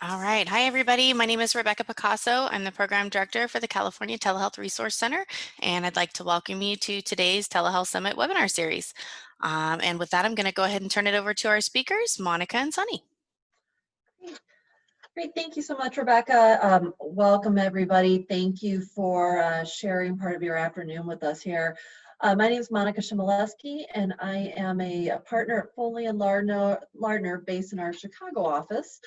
All right. Hi, everybody. My name is Rebecca Picasso. I'm the Program Director for the California Telehealth Resource Center, and I'd like to welcome you to today's Telehealth Summit webinar series. And with that, I'm going to go ahead and turn it over to our speakers, Monica and Sunny. Great, thank you so much, Rebecca. Welcome, everybody. Thank you for sharing part of your afternoon with us here. My name is Monica Chmielewski, and I am a partner at Foley Lardner based in our Chicago office,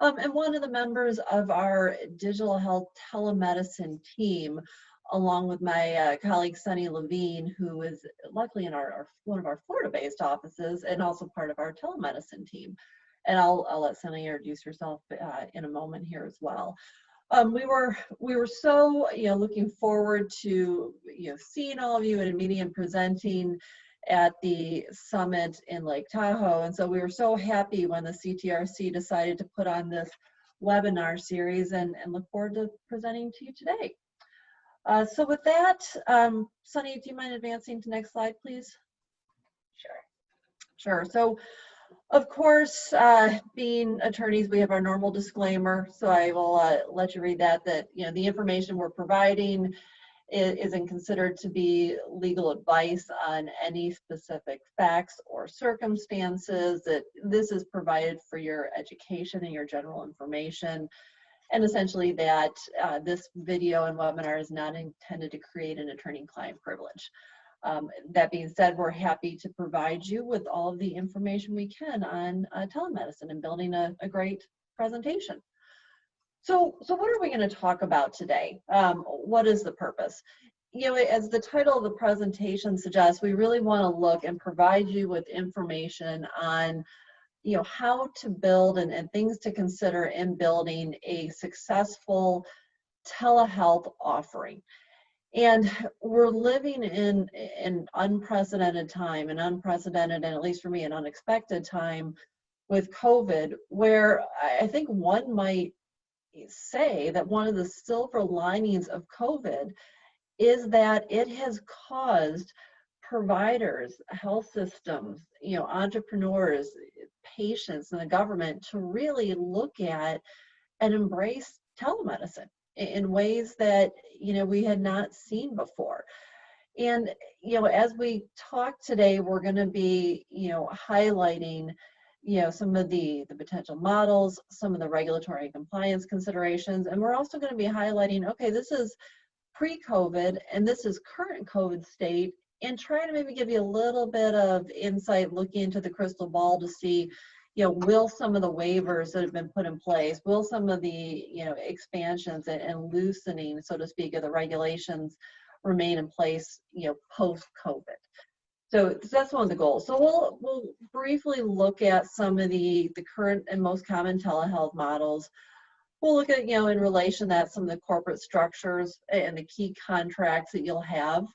and one of the members of our digital health telemedicine team, along with my colleague Sunny Levine, who is luckily in one of our Florida-based offices and also part of our telemedicine team. And I'll let Sunny introduce herself in a moment here as well. We were so looking forward to seeing all of you at a meeting and presenting at the summit in Lake Tahoe, and so we were so happy when the CTRC decided to put on this webinar series, and look forward to presenting to you today. So with that, Sunny, do you mind advancing to next slide, please? Sure. So, of course, being attorneys, we have our normal disclaimer, so I will let you read that the information we're providing isn't considered to be legal advice on any specific facts or circumstances, that this is provided for your education and your general information, and essentially that this video and webinar is not intended to create an attorney-client privilege. That being said, we're happy to provide you with all of the information we can on telemedicine and building a great presentation. So what are we going to talk about today? What is the purpose? As the title of the presentation suggests, we really want to look and provide you with information on how to build and things to consider in building a successful telehealth offering. And we're living in an unprecedented time, and at least for me, an unexpected time with COVID, where I think one might say that one of the silver linings of COVID is that it has caused providers, health systems, entrepreneurs, patients, and the government to really look at and embrace telemedicine in ways that we had not seen before. And as we talk today, we're going to be highlighting some of the potential models, some of the regulatory and compliance considerations, and we're also going to be highlighting, okay, this is pre-COVID and this is current COVID state, and trying to maybe give you a little bit of insight looking into the crystal ball to see will some of the waivers that have been put in place, will some of the expansions and loosening, so to speak, of the regulations remain in place post-COVID. So that's one of the goals. So we'll briefly look at some of the current and most common telehealth models. We'll look at in relation to that some of the corporate structures and the key contracts that you'll have.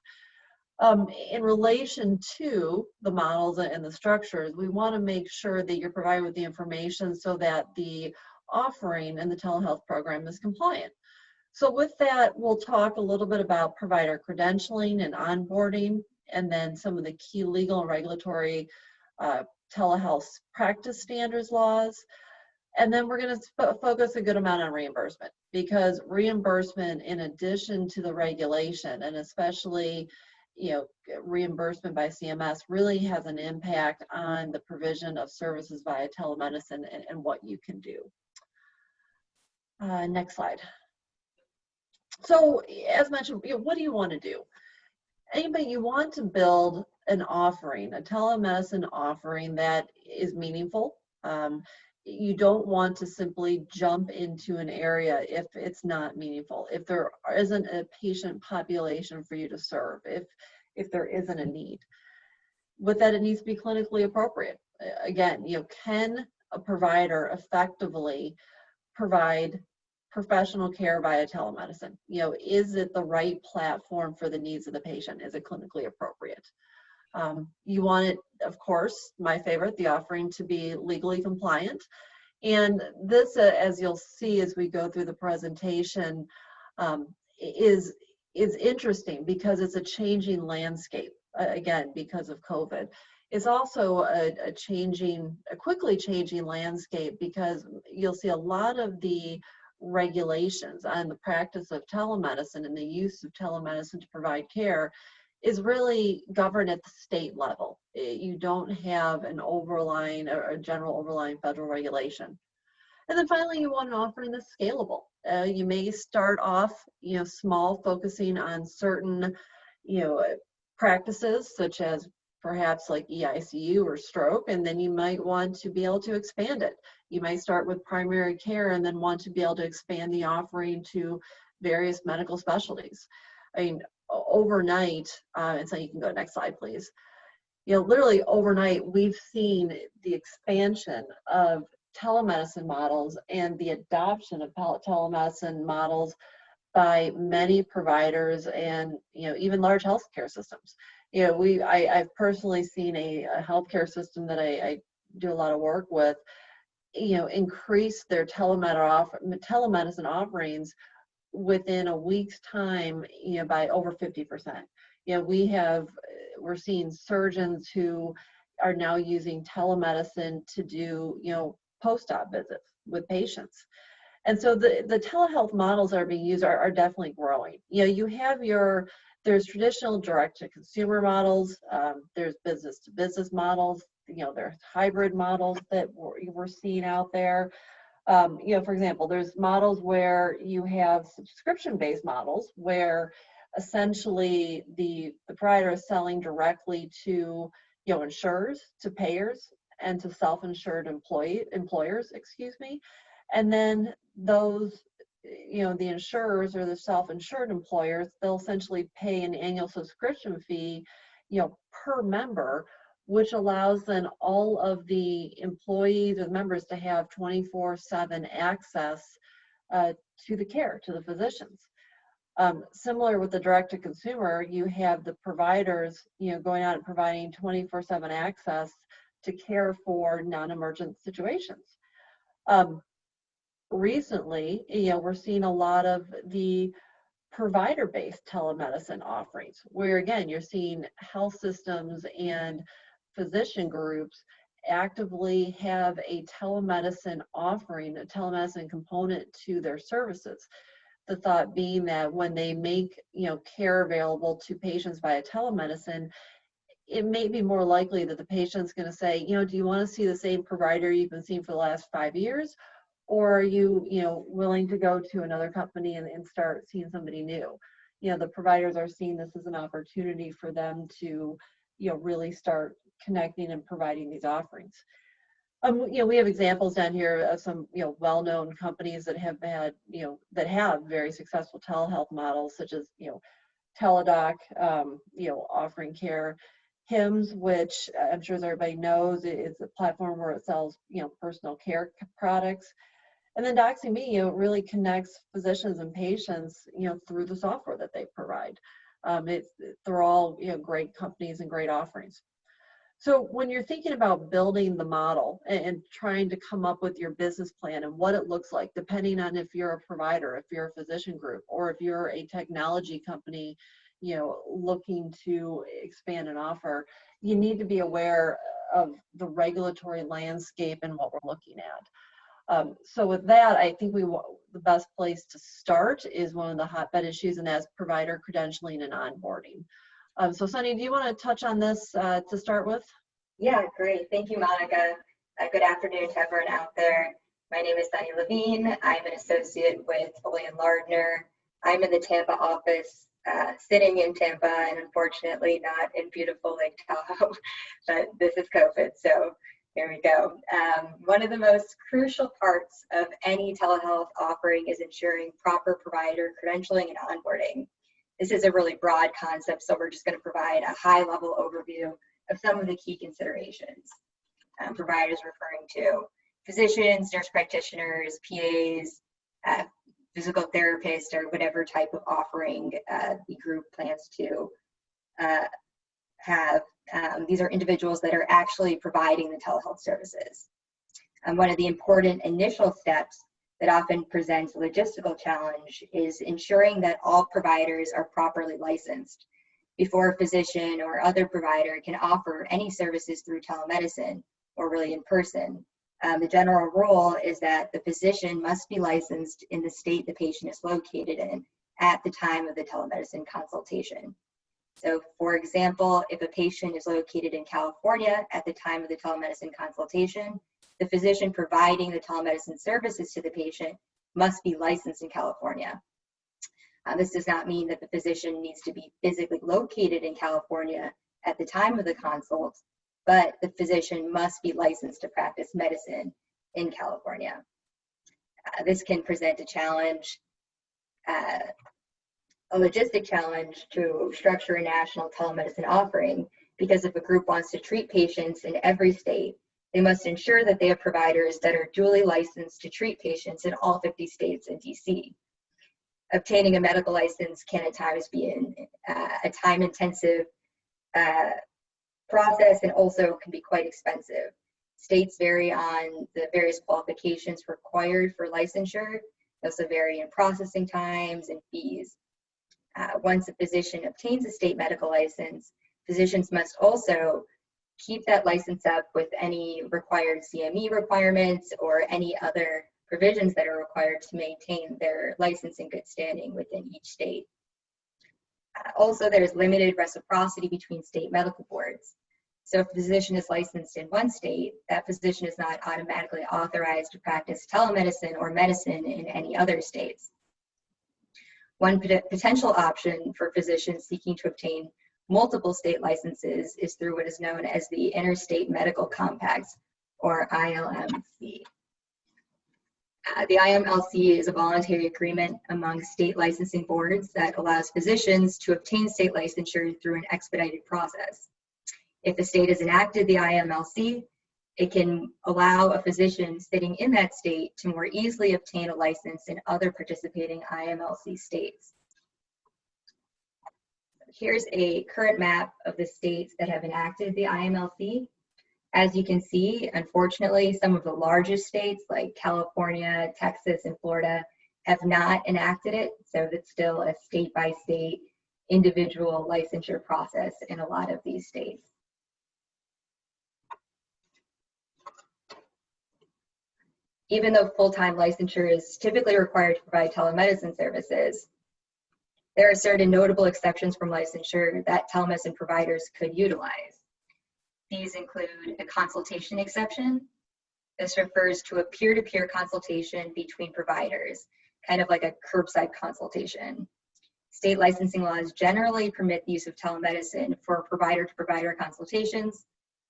In relation to the models and the structures, we want to make sure that you're provided with the information so that the offering and the telehealth program is compliant. So with that, we'll talk a little bit about provider credentialing and onboarding, and then some of the key legal and regulatory telehealth practice standards laws. And then we're going to focus a good amount on reimbursement, because reimbursement, in addition to the regulation, and especially reimbursement by CMS, really has an impact on the provision of services via telemedicine and what you can do. Next slide. So as mentioned, what do you want to do? Anybody, you want to build an offering, a telemedicine offering that is meaningful. You don't want to simply jump into an area if it's not meaningful, if there isn't a patient population for you to serve, if there isn't a need. With that, it needs to be clinically appropriate. Again, can a provider effectively provide professional care via telemedicine? Is it the right platform for the needs of the patient? Is it clinically appropriate? You want it, of course, my favorite, the offering to be legally compliant. And this, as you'll see as we go through the presentation, is interesting because it's a changing landscape, again, because of COVID. is also a quickly changing landscape, because you'll see a lot of the regulations on the practice of telemedicine and the use of telemedicine to provide care is really governed at the state level. You don't have an overlying or a general overlying federal regulation. And then finally, you want an offering that's scalable. You may start off, small, focusing on certain, practices, such as perhaps like EICU or stroke, and then you might want to be able to expand it. You might start with primary care and then want to be able to expand the offering to various medical specialties. I mean, overnight, and so you can go next slide, please. Literally overnight, we've seen the expansion of telemedicine models and the adoption of telemedicine models by many providers and even large healthcare systems. I've personally seen a healthcare system that I do a lot of work with, increase their telemedicine offerings within a week's time, by over 50%. We're seeing surgeons who are now using telemedicine to do, post-op visits with patients. And so the telehealth models that are being used are definitely growing. You have there's traditional direct-to-consumer models, there's business-to-business models, there's hybrid models that we're seeing out there. For example, there's models where you have subscription-based models where essentially the provider is selling directly to insurers, to payers, and to self-insured employers, and then those, the insurers or the self-insured employers, they'll essentially pay an annual subscription fee, per member, which allows then all of the employees or members to have 24/7 access to the care, to the physicians. Similar with the direct-to-consumer, you have the providers, going out and providing 24/7 access to care for non-emergent situations. Recently, we're seeing a lot of the provider-based telemedicine offerings, where again, you're seeing health systems and physician groups actively have a telemedicine offering, a telemedicine component to their services. The thought being that when they make, care available to patients via telemedicine, it may be more likely that the patient's going to say, do you want to see the same provider you've been seeing for the last 5 years? Or are you, willing to go to another company and start seeing somebody new? The providers are seeing this as an opportunity for them to, really start connecting and providing these offerings. We have examples down here of some, well-known companies that have had, that have very successful telehealth models, such as, Teladoc, offering care. HIMSS, which I'm sure as everybody knows, is a platform where it sells, personal care products. And then DoxyMe, really connects physicians and patients, through the software that they provide. They're all, great companies and great offerings. So when you're thinking about building the model and trying to come up with your business plan and what it looks like, depending on if you're a provider, if you're a physician group, or if you're a technology company, looking to expand an offer, you need to be aware of the regulatory landscape and what we're looking at. So with that, I think the best place to start is one of the hotbed issues, and that's provider credentialing and onboarding. So Sunny, do you want to touch on this to start with? Yeah, great. Thank you, Monica. Good afternoon to everyone out there. My name is Sunny Levine. I'm an associate with Foley Lardner. I'm in the Tampa office, sitting in Tampa, and unfortunately not in beautiful Lake Tahoe, but this is COVID, so here we go. One of the most crucial parts of any telehealth offering is ensuring proper provider credentialing and onboarding. This is a really broad concept, so we're just going to provide a high-level overview of some of the key considerations. Providers referring to physicians, nurse practitioners, PAs, physical therapists, or whatever type of offering the group plans to have. These are individuals that are actually providing the telehealth services. One of the important initial steps that often presents a logistical challenge is ensuring that all providers are properly licensed. before a physician or other provider can offer any services through telemedicine or really in person. The general rule is that the physician must be licensed in the state the patient is located in at the time of the telemedicine consultation. So for example, if a patient is located in California at the time of the telemedicine consultation, the physician providing the telemedicine services to the patient must be licensed in California. This does not mean that the physician needs to be physically located in California at the time of the consult, but the physician must be licensed to practice medicine in California. This can present a challenge, a logistic challenge to structure a national telemedicine offering, because if a group wants to treat patients in every state, they must ensure that they have providers that are duly licensed to treat patients in all 50 states and DC. Obtaining a medical license can at times be a time-intensive process and also can be quite expensive. States vary on the various qualifications required for licensure. They also vary in processing times and fees. Once a physician obtains a state medical license, physicians must also keep that license up with any required CME requirements or any other provisions that are required to maintain their license in good standing within each state. Also, there's limited reciprocity between state medical boards. So if a physician is licensed in one state, that physician is not automatically authorized to practice telemedicine or medicine in any other states. One potential option for physicians seeking to obtain multiple state licenses is through what is known as the Interstate Medical Compacts, or ILMC. The IMLC is a voluntary agreement among state licensing boards that allows physicians to obtain state licensure through an expedited process. If the state has enacted the IMLC, it can allow a physician sitting in that state to more easily obtain a license in other participating IMLC states. Here's a current map of the states that have enacted the IMLC. As you can see, unfortunately, some of the largest states like California, Texas, and Florida have not enacted it, so it's still a state-by-state individual licensure process in a lot of these states. Even though full-time licensure is typically required to provide telemedicine services, there are certain notable exceptions from licensure that telemedicine providers could utilize. These include a consultation exception. This refers to a peer-to-peer consultation between providers, kind of like a curbside consultation. State licensing laws generally permit the use of telemedicine for provider-to-provider consultations,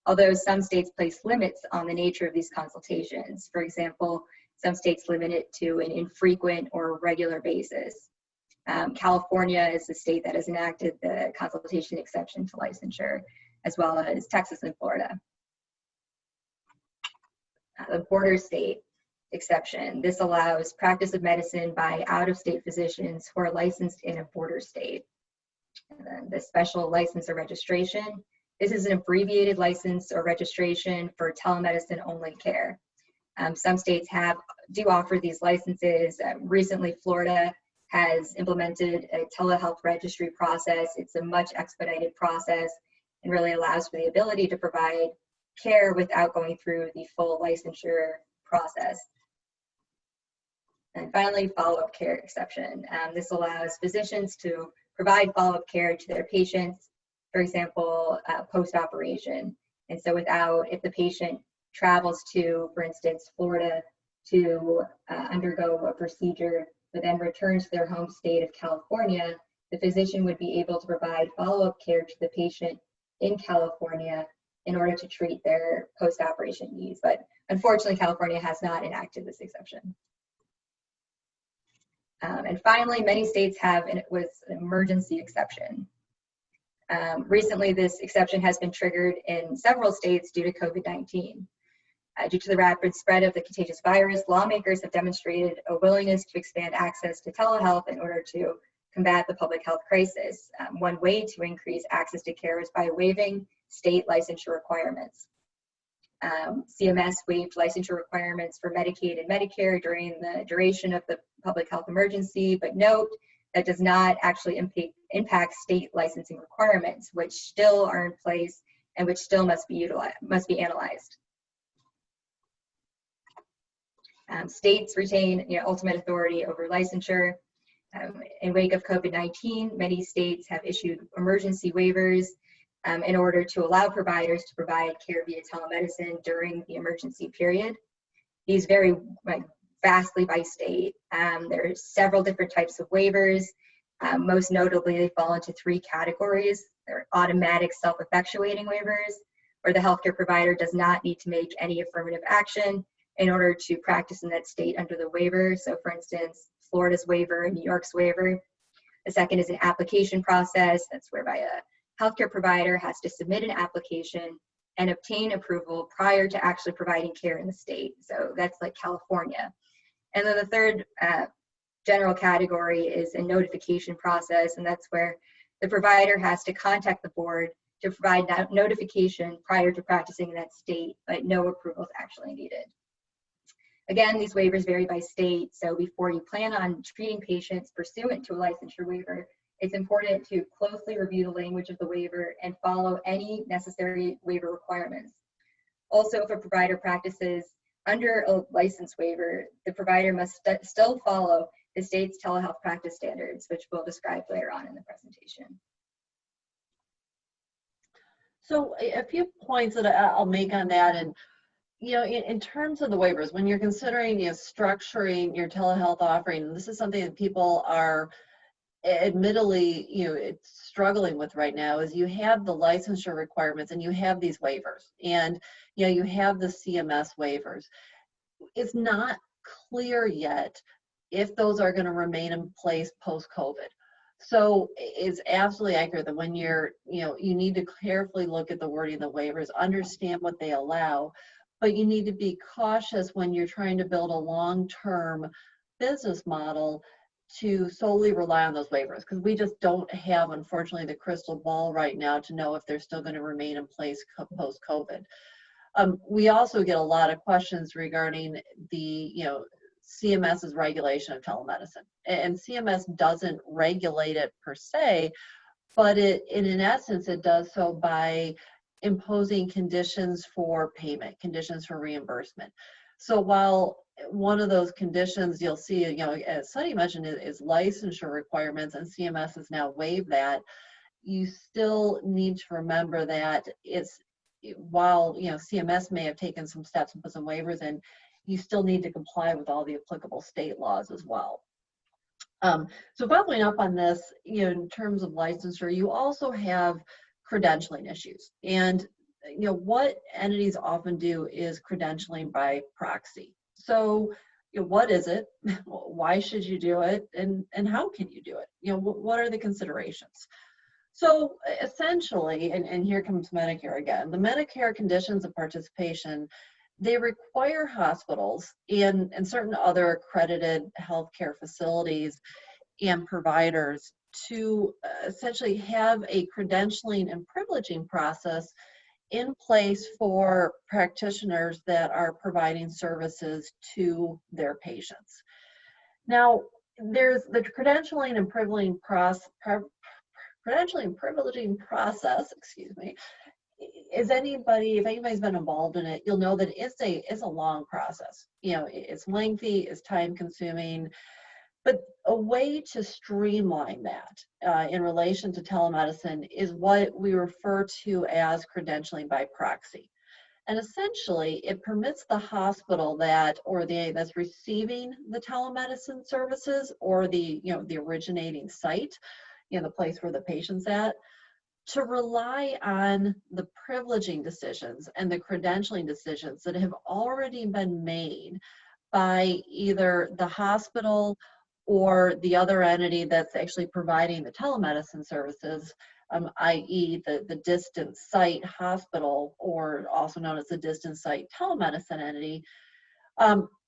although some states place limits on the nature of these consultations. For example, some states limit it to an infrequent or regular basis. California is the state that has enacted the consultation exception to licensure, as well as Texas and Florida. The border state exception. This allows practice of medicine by out-of-state physicians who are licensed in a border state. And then the special license or registration. This is an abbreviated license or registration for telemedicine only care. Some states do offer these licenses. Recently, Florida has implemented a telehealth registry process. It's a much expedited process and really allows for the ability to provide care without going through the full licensure process. And finally, follow-up care exception. This allows physicians to provide follow-up care to their patients, for example, post-operation. And so if the patient travels to, for instance, Florida to undergo a procedure, but then returns to their home state of California, the physician would be able to provide follow-up care to the patient in California in order to treat their post-operation needs. But unfortunately, California has not enacted this exception. And finally, many states have an emergency exception. Recently, this exception has been triggered in several states due to COVID-19. Due to the rapid spread of the contagious virus, lawmakers have demonstrated a willingness to expand access to telehealth in order to combat the public health crisis. One way to increase access to care is by waiving state licensure requirements. CMS waived licensure requirements for Medicaid and Medicare during the duration of the public health emergency, but note that does not actually impact state licensing requirements, which still are in place and which still must be analyzed. States retain ultimate authority over licensure. In wake of COVID-19, many states have issued emergency waivers in order to allow providers to provide care via telemedicine during the emergency period. These vary vastly by state. There are several different types of waivers. Most notably, they fall into 3 categories. There are automatic self-effectuating waivers, where the healthcare provider does not need to make any affirmative action in order to practice in that state under the waiver. So for instance, Florida's waiver and New York's waiver. The second is an application process. That's whereby a healthcare provider has to submit an application and obtain approval prior to actually providing care in the state. So that's like California. And then the third general category is a notification process, and that's where the provider has to contact the board to provide that notification prior to practicing in that state, but no approval is actually needed. Again, these waivers vary by state, so before you plan on treating patients pursuant to a licensure waiver, it's important to closely review the language of the waiver and follow any necessary waiver requirements. Also, if a provider practices under a license waiver, the provider must still follow the state's telehealth practice standards, which we'll describe later on in the presentation. So a few points that I'll make on that, and in terms of the waivers, when you're considering structuring your telehealth offering, this is something that people are admittedly it's struggling with right now, is you have the licensure requirements and you have these waivers, and you have the CMS waivers. It's not clear yet if those are going to remain in place post-COVID. So it's absolutely accurate that when you're you need to carefully look at the wording of the waivers, understand what they allow, but you need to be cautious when you're trying to build a long-term business model to solely rely on those waivers, because we just don't have, unfortunately, the crystal ball right now to know if they're still going to remain in place post-COVID. We also get a lot of questions regarding the CMS's regulation of telemedicine, and CMS doesn't regulate it per se, but in essence it does so by imposing conditions for payment, conditions for reimbursement. So while one of those conditions you'll see, as Sunny mentioned, is licensure requirements, and CMS has now waived that, you still need to remember that while CMS may have taken some steps and put some waivers in, you still need to comply with all the applicable state laws as well. So following up on this, in terms of licensure, you also have credentialing issues. And what entities often do is credentialing by proxy. So what is it? Why should you do it? And how can you do it? What are the considerations? So essentially, and here comes Medicare again, the Medicare conditions of participation, they require hospitals and certain other accredited healthcare facilities and providers to essentially have a credentialing and privileging process in place for practitioners that are providing services to their patients. Now, there's the credentialing and privileging process, if anybody's been involved in it, you'll know that it's a long process. It's lengthy, it's time consuming, but a way to streamline that in relation to telemedicine is what we refer to as credentialing by proxy. And essentially, it permits the hospital that's receiving the telemedicine services, or the originating site, the place where the patient's at, to rely on the privileging decisions and the credentialing decisions that have already been made by either the hospital or the other entity that's actually providing the telemedicine services, i.e. the distant site hospital, or also known as the distant site telemedicine entity,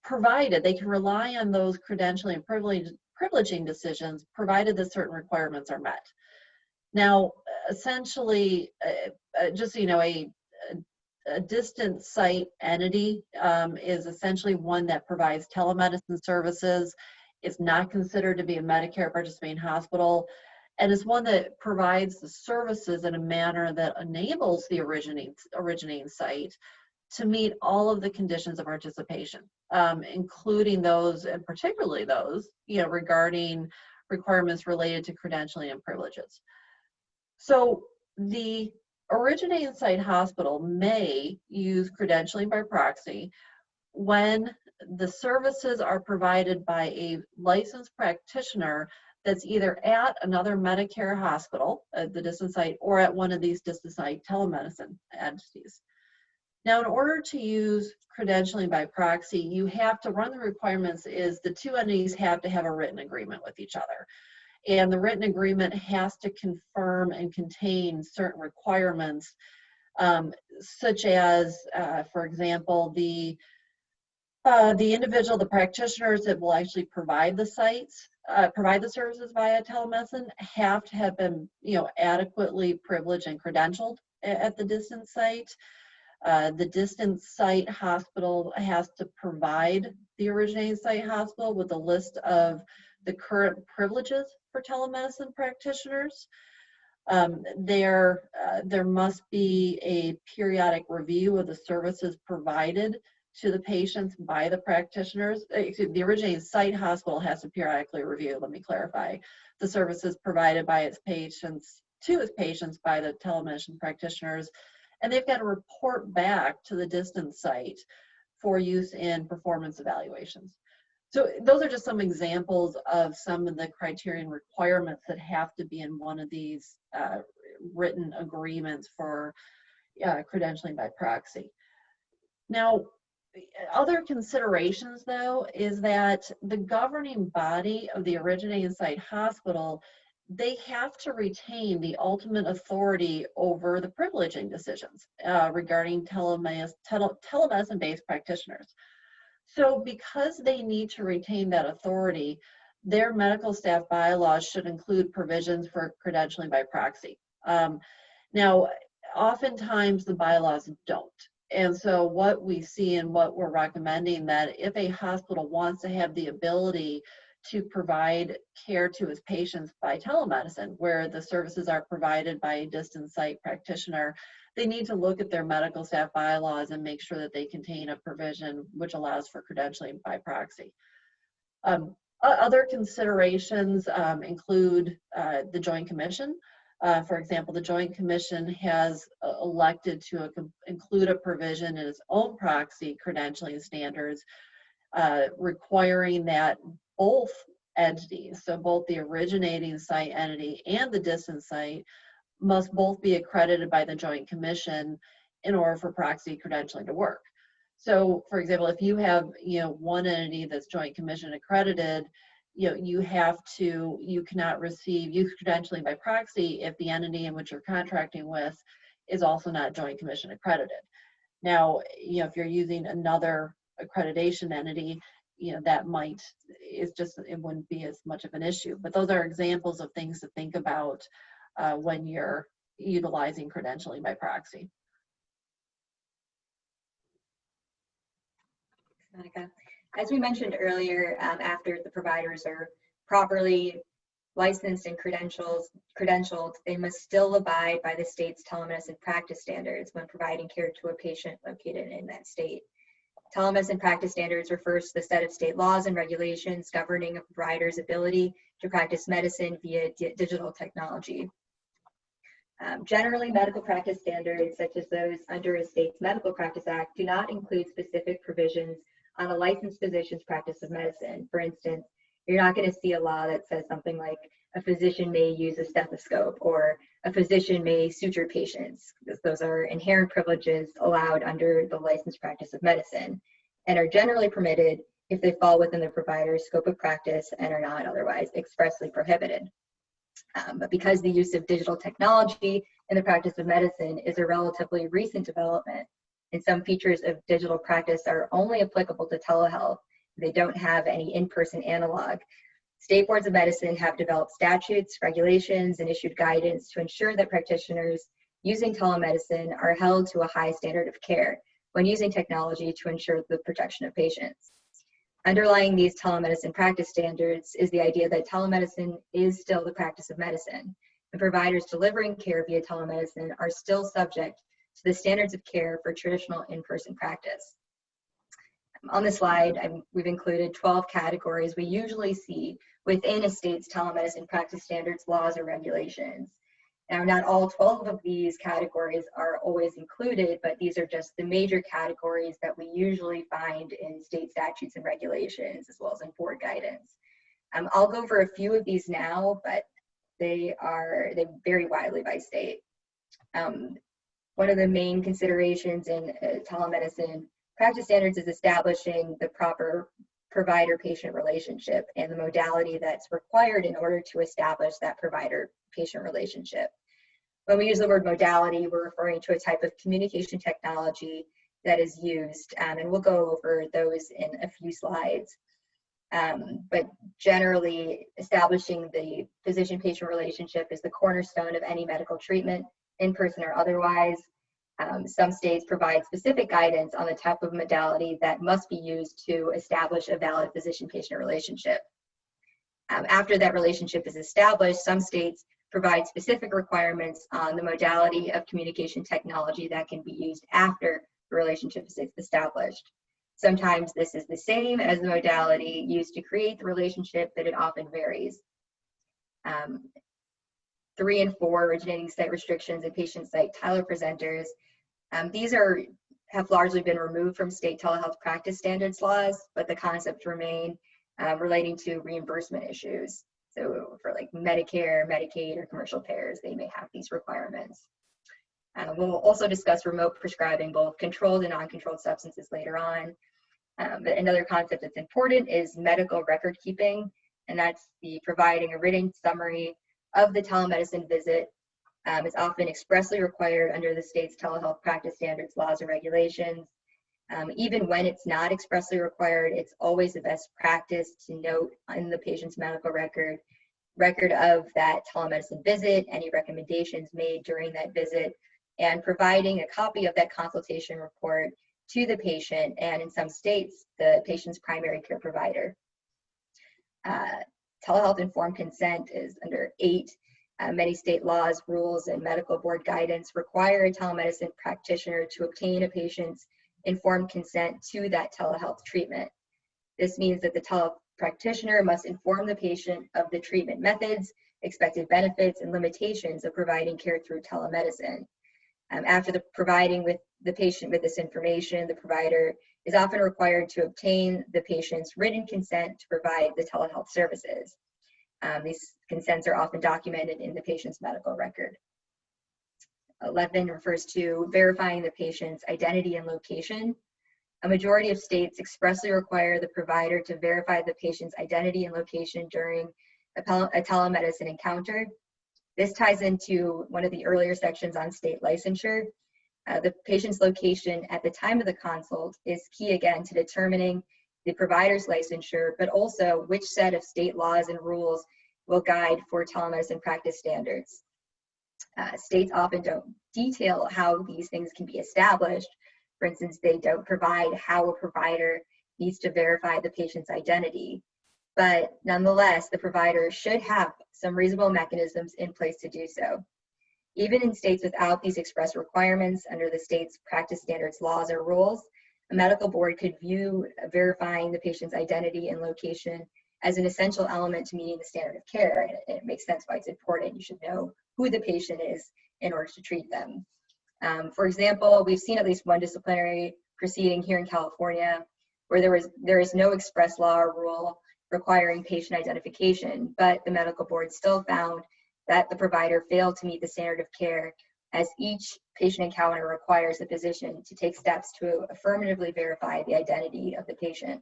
provided they can rely on those credentialing and privileging decisions, provided that certain requirements are met. Now, essentially, just so you know, a distant site entity is essentially one that provides telemedicine services It's not considered to be a Medicare participating hospital, and it's one that provides the services in a manner that enables the originating site to meet all of the conditions of participation, including those, and particularly those, regarding requirements related to credentialing and privileges. So the originating site hospital may use credentialing by proxy when the services are provided by a licensed practitioner that's either at another Medicare hospital at the distant site or at one of these distant site telemedicine entities. Now, in order to use credentialing by proxy, you have to run the requirements is the two entities have to have a written agreement with each other. And the written agreement has to confirm and contain certain requirements, such as, for example, the individual, the practitioners that will actually provide the sites, provide the services via telemedicine have to have been, adequately privileged and credentialed at the distant site. The distant site hospital has to provide the originating site hospital with a list of the current privileges for telemedicine practitioners. There must be a periodic review of the services provided to the patients by the practitioners. The originating site hospital has to periodically review, let me clarify, the services provided by its patients, to its patients by the telemedicine practitioners, and they've got to report back to the distant site for use in performance evaluations. So those are just some examples of some of the criterion requirements that have to be in one of these written agreements for credentialing by proxy. Now, other considerations, though, is that the governing body of the originating site hospital, they have to retain the ultimate authority over the privileging decisions regarding telemedicine-based practitioners. So because they need to retain that authority, their medical staff bylaws should include provisions for credentialing by proxy. Now, oftentimes the bylaws don't. And so what we see and what we're recommending, that if a hospital wants to have the ability to provide care to its patients by telemedicine, where the services are provided by a distant site practitioner, they need to look at their medical staff bylaws and make sure that they contain a provision which allows for credentialing by proxy. Other considerations include the Joint Commission. For example, the Joint Commission has elected to include a provision in its own proxy credentialing standards requiring that both entities, so both the originating site entity and the distant site, must both be accredited by the Joint Commission in order for proxy credentialing to work. So, for example, if you have one entity that's Joint Commission accredited, you cannot receive youth credentialing by proxy if the entity in which you're contracting with is also not Joint Commission accredited. Now, if you're using another accreditation entity, that it wouldn't be as much of an issue. But those are examples of things to think about when you're utilizing credentialing by proxy. Monica. As we mentioned earlier, after the providers are properly licensed and credentialed, they must still abide by the state's telemedicine practice standards when providing care to a patient located in that state. Telemedicine practice standards refers to the set of state laws and regulations governing a provider's ability to practice medicine via digital technology. Generally, medical practice standards, such as those under a state's Medical Practice Act, do not include specific provisions on a licensed physician's practice of medicine. For instance, you're not going to see a law that says something like a physician may use a stethoscope or a physician may suture patients, because those are inherent privileges allowed under the licensed practice of medicine and are generally permitted if they fall within the provider's scope of practice and are not otherwise expressly prohibited. But because the use of digital technology in the practice of medicine is a relatively recent development, and some features of digital practice are only applicable to telehealth, they don't have any in-person analog. State boards of medicine have developed statutes, regulations, and issued guidance to ensure that practitioners using telemedicine are held to a high standard of care when using technology to ensure the protection of patients. Underlying these telemedicine practice standards is the idea that telemedicine is still the practice of medicine, and providers delivering care via telemedicine are still subject to the standards of care for traditional in-person practice. On the slide, we've included 12 categories we usually see within a state's telemedicine practice standards, laws, or regulations. Now, not all 12 of these categories are always included, but these are just the major categories that we usually find in state statutes and regulations, as well as in board guidance. I'll go over a few of these now, but they vary widely by state. One of the main considerations in telemedicine practice standards is establishing the proper provider-patient relationship and the modality that's required in order to establish that provider-patient relationship. When we use the word modality, we're referring to a type of communication technology that is used, and we'll go over those in a few slides. But generally, establishing the physician-patient relationship is the cornerstone of any medical treatment, in person or otherwise. Some states provide specific guidance on the type of modality that must be used to establish a valid physician-patient relationship. After that relationship is established, some states provide specific requirements on the modality of communication technology that can be used after the relationship is established. Sometimes this is the same as the modality used to create the relationship, but it often varies. 3 and 4, originating site restrictions and patient site telepresenters. These have largely been removed from state telehealth practice standards laws, but the concepts remain relating to reimbursement issues. So for like Medicare, Medicaid, or commercial payers, they may have these requirements. We'll also discuss remote prescribing, both controlled and non-controlled substances later on. But another concept that's important is medical record keeping, and that's the providing a written summary of the telemedicine visit. It's often expressly required under the state's telehealth practice standards, laws, or regulations. Even when it's not expressly required, it's always the best practice to note in the patient's medical record of that telemedicine visit, any recommendations made during that visit, and providing a copy of that consultation report to the patient, and in some states, the patient's primary care provider. Telehealth informed consent is under 8. Many state laws, rules, and medical board guidance require a telemedicine practitioner to obtain a patient's informed consent to that telehealth treatment. This means that the telehealth practitioner must inform the patient of the treatment methods, expected benefits, and limitations of providing care through telemedicine. After providing with the patient with this information, the provider is often required to obtain the patient's written consent to provide the telehealth services. These consents are often documented in the patient's medical record. 11 refers to verifying the patient's identity and location. A majority of states expressly require the provider to verify the patient's identity and location during a telemedicine encounter. This ties into one of the earlier sections on state licensure. The patient's location at the time of the consult is key again to determining the provider's licensure, but also which set of state laws and rules will guide for telemedicine practice standards. States often don't detail how these things can be established. For instance, they don't provide how a provider needs to verify the patient's identity. But nonetheless, the provider should have some reasonable mechanisms in place to do so. Even in states without these express requirements under the state's practice standards, laws, or rules, a medical board could view verifying the patient's identity and location as an essential element to meeting the standard of care. And it makes sense why it's important. You should know who the patient is in order to treat them. For example, we've seen at least one disciplinary proceeding here in California where there is no express law or rule requiring patient identification, but the medical board still found that the provider failed to meet the standard of care, as each patient encounter requires the physician to take steps to affirmatively verify the identity of the patient.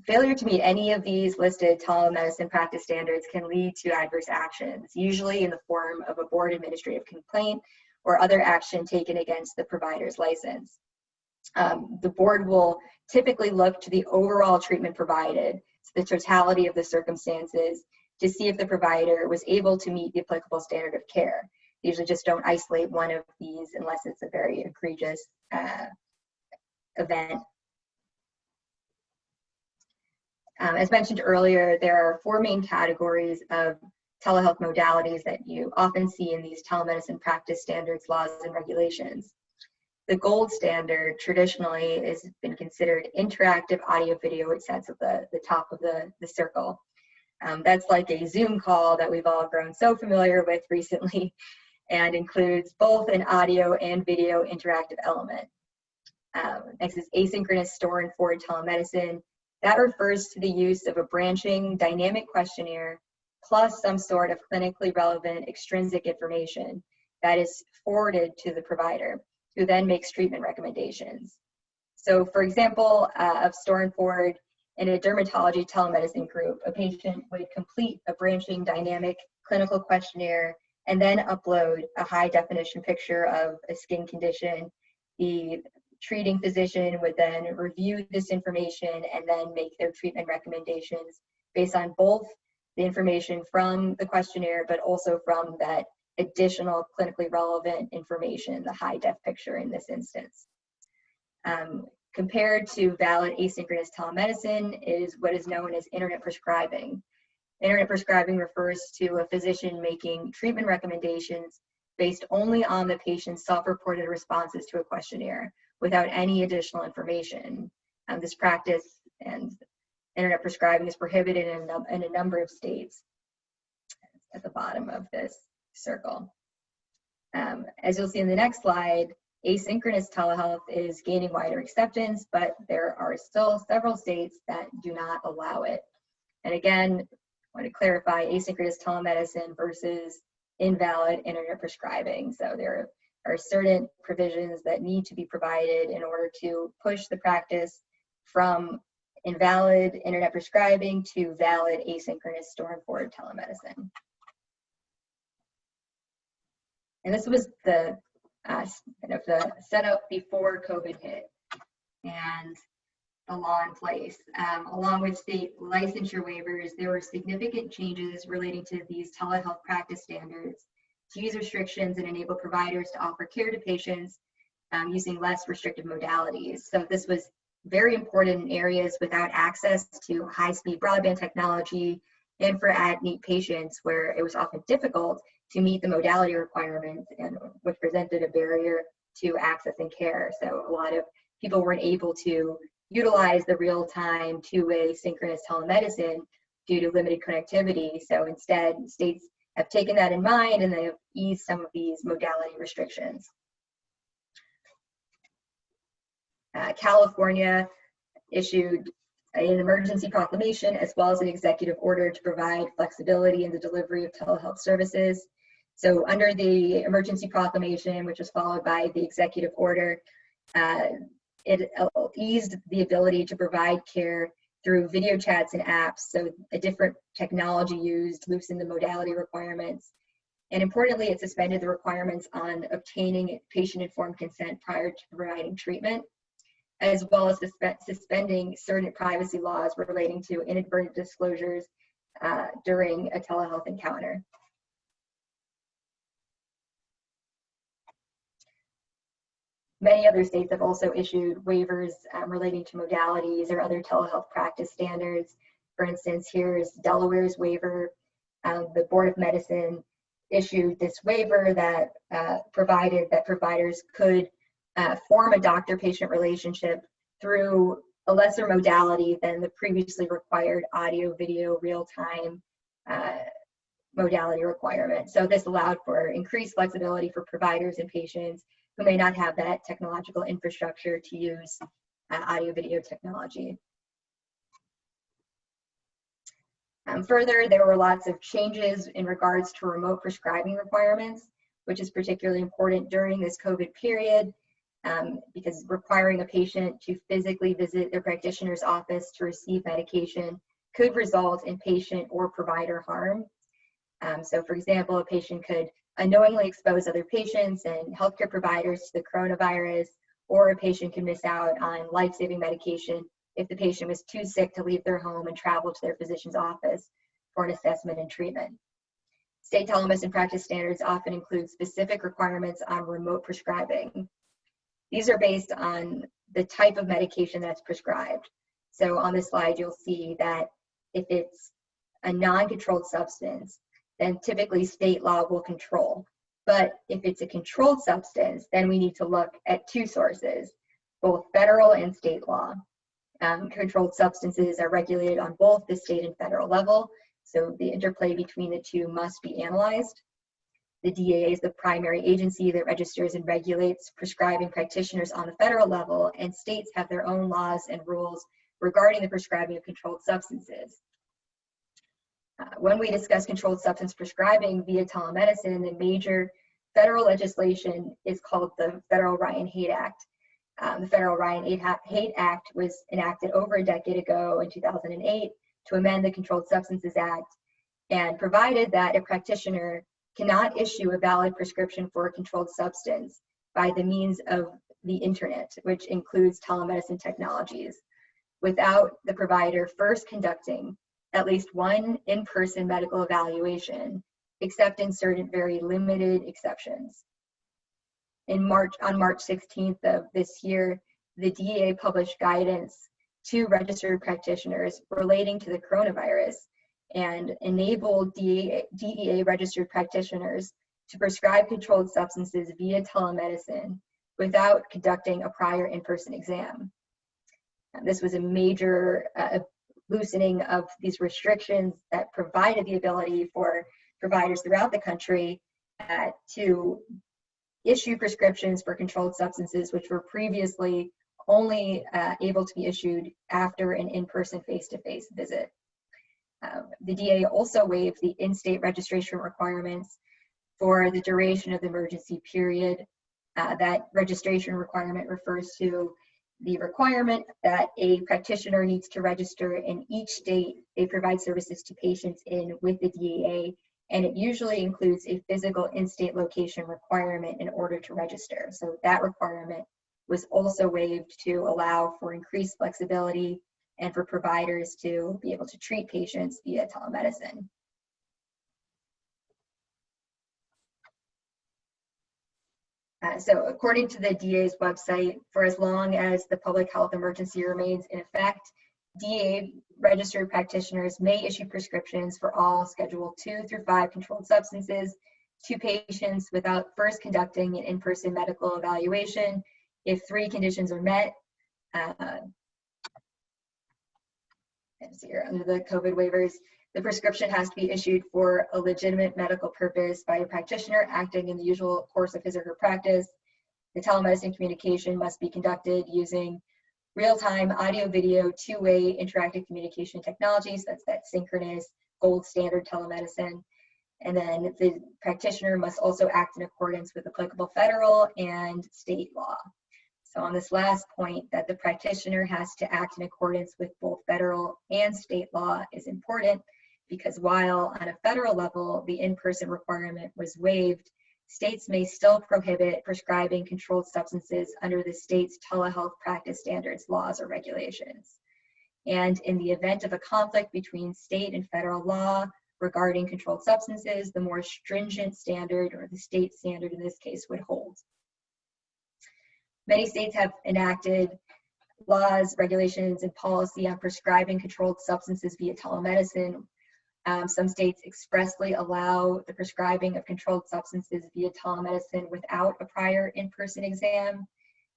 Failure to meet any of these listed telemedicine practice standards can lead to adverse actions, usually in the form of a board administrative complaint or other action taken against the provider's license. The board will typically look to the overall treatment provided, the totality of the circumstances, to see if the provider was able to meet the applicable standard of care. They usually just don't isolate one of these unless it's a very egregious event. As mentioned earlier, there are 4 main categories of telehealth modalities that you often see in these telemedicine practice standards, laws, and regulations. The gold standard traditionally has been considered interactive audio video, which sits at the top of the circle. That's like a Zoom call that we've all grown so familiar with recently, and includes both an audio and video interactive element. Next is asynchronous store and forward telemedicine. That refers to the use of a branching dynamic questionnaire plus some sort of clinically relevant extrinsic information that is forwarded to the provider, who then makes treatment recommendations. So for example, of store and forward, in a dermatology telemedicine group, a patient would complete a branching dynamic clinical questionnaire and then upload a high definition picture of a skin condition. The treating physician would then review this information and then make their treatment recommendations based on both the information from the questionnaire, but also from that additional clinically relevant information, the high def picture in this instance. Compared to valid asynchronous telemedicine is what is known as internet prescribing. Internet prescribing refers to a physician making treatment recommendations based only on the patient's self-reported responses to a questionnaire without any additional information. This practice and internet prescribing is prohibited in a number of states. At the bottom of this circle. As you'll see in the next slide, asynchronous telehealth is gaining wider acceptance, but there are still several states that do not allow it. And again, I want to clarify asynchronous telemedicine versus invalid internet prescribing. So there are certain provisions that need to be provided in order to push the practice from invalid internet prescribing to valid asynchronous store and forward telemedicine. And this was the kind of the setup before COVID hit and the law in place. Along with state licensure waivers, there were significant changes relating to these telehealth practice standards to ease restrictions and enable providers to offer care to patients using less restrictive modalities. So this was very important in areas without access to high-speed broadband technology and for at-need patients where it was often difficult to meet the modality requirements, and which presented a barrier to accessing care. So a lot of people weren't able to utilize the real-time two-way synchronous telemedicine due to limited connectivity. So instead, states have taken that in mind and they have eased some of these modality restrictions. California issued an emergency proclamation as well as an executive order to provide flexibility in the delivery of telehealth services. So under the emergency proclamation, which was followed by the executive order, it eased the ability to provide care through video chats and apps. So a different technology used loosened the modality requirements. And importantly, it suspended the requirements on obtaining patient-informed consent prior to providing treatment, as well as suspending certain privacy laws relating to inadvertent disclosures during a telehealth encounter. Many other states have also issued waivers relating to modalities or other telehealth practice standards. For instance, here's Delaware's waiver. The Board of Medicine issued this waiver that provided that providers could form a doctor-patient relationship through a lesser modality than the previously required audio-video real-time modality requirement. So this allowed for increased flexibility for providers and patients who may not have that technological infrastructure to use audio-video technology. Further, there were lots of changes in regards to remote prescribing requirements, which is particularly important during this COVID period, because requiring a patient to physically visit their practitioner's office to receive medication could result in patient or provider harm. So for example, a patient could unknowingly expose other patients and healthcare providers to the coronavirus, or a patient could miss out on life-saving medication if the patient was too sick to leave their home and travel to their physician's office for an assessment and treatment. State telemedicine practice standards often include specific requirements on remote prescribing. These are based on the type of medication that's prescribed. So on this slide, you'll see that If it's a non-controlled substance, then typically state law will control. But if it's a controlled substance, then we need to look at two sources, both federal and state law. Controlled substances are regulated on both the state and federal level, so the interplay between the two must be analyzed. The DEA is the primary agency that registers and regulates prescribing practitioners on the federal level, and states have their own laws and rules regarding the prescribing of controlled substances. When we discuss controlled substance prescribing via telemedicine, the major federal legislation is called the Federal Ryan-Haight Act. The Federal Ryan-Haight Act was enacted over a decade ago in 2008 to amend the Controlled Substances Act, and provided that a practitioner cannot issue a valid prescription for a controlled substance by the means of the internet, which includes telemedicine technologies, without the provider first conducting at least one in-person medical evaluation, except in certain very limited exceptions. On March 16th of this year, the DEA published guidance to registered practitioners relating to the coronavirus and enabled DEA registered practitioners to prescribe controlled substances via telemedicine without conducting a prior in-person exam. This was a major loosening of these restrictions that provided the ability for providers throughout the country to issue prescriptions for controlled substances, which were previously only able to be issued after an in-person face-to-face visit. The DEA also waived the in-state registration requirements for the duration of the emergency period. That registration requirement refers to the requirement that a practitioner needs to register in each state they provide services to patients in with the DEA, and it usually includes a physical in-state location requirement in order to register. So that requirement was also waived to allow for increased flexibility and for providers to be able to treat patients via telemedicine. So according to the DEA's website, for as long as the public health emergency remains in effect, DEA registered practitioners may issue prescriptions for all Schedule 2 through 5 controlled substances to patients without first conducting an in-person medical evaluation if 3 conditions are met. Under the COVID waivers, the prescription has to be issued for a legitimate medical purpose by a practitioner acting in the usual course of his or her practice. The telemedicine communication must be conducted using real-time audio-video, two-way interactive communication technologies. That's that synchronous gold standard telemedicine. And then the practitioner must also act in accordance with applicable federal and state law. So on this last point, that the practitioner has to act in accordance with both federal and state law is important, because while on a federal level, the in-person requirement was waived, states may still prohibit prescribing controlled substances under the state's telehealth practice standards, laws, or regulations. And in the event of a conflict between state and federal law regarding controlled substances, the more stringent standard, or the state standard in this case, would hold. Many states have enacted laws, regulations, and policy on prescribing controlled substances via telemedicine. Some states expressly allow the prescribing of controlled substances via telemedicine without a prior in-person exam.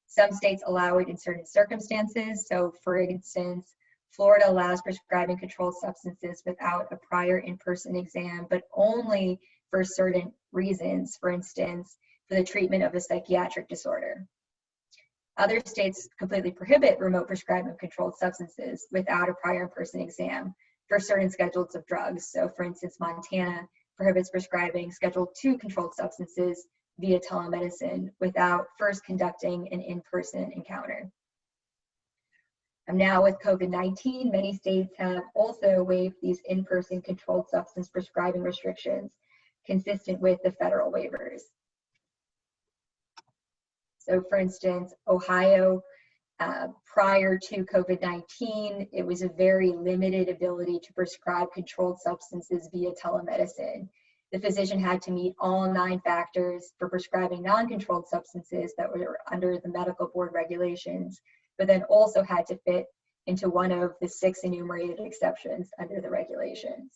Some states allow it in certain circumstances. So for instance, Florida allows prescribing controlled substances without a prior in-person exam, but only for certain reasons, for instance, for the treatment of a psychiatric disorder. Other states completely prohibit remote prescribing of controlled substances without a prior in-person exam for certain schedules of drugs. So for instance, Montana prohibits prescribing Schedule 2 controlled substances via telemedicine without first conducting an in-person encounter. And now with COVID-19, many states have also waived these in-person controlled substance prescribing restrictions consistent with the federal waivers. So for instance, Ohio, prior to COVID-19, it was a very limited ability to prescribe controlled substances via telemedicine. The physician had to meet all 9 factors for prescribing non-controlled substances that were under the medical board regulations, but then also had to fit into one of the 6 enumerated exceptions under the regulations.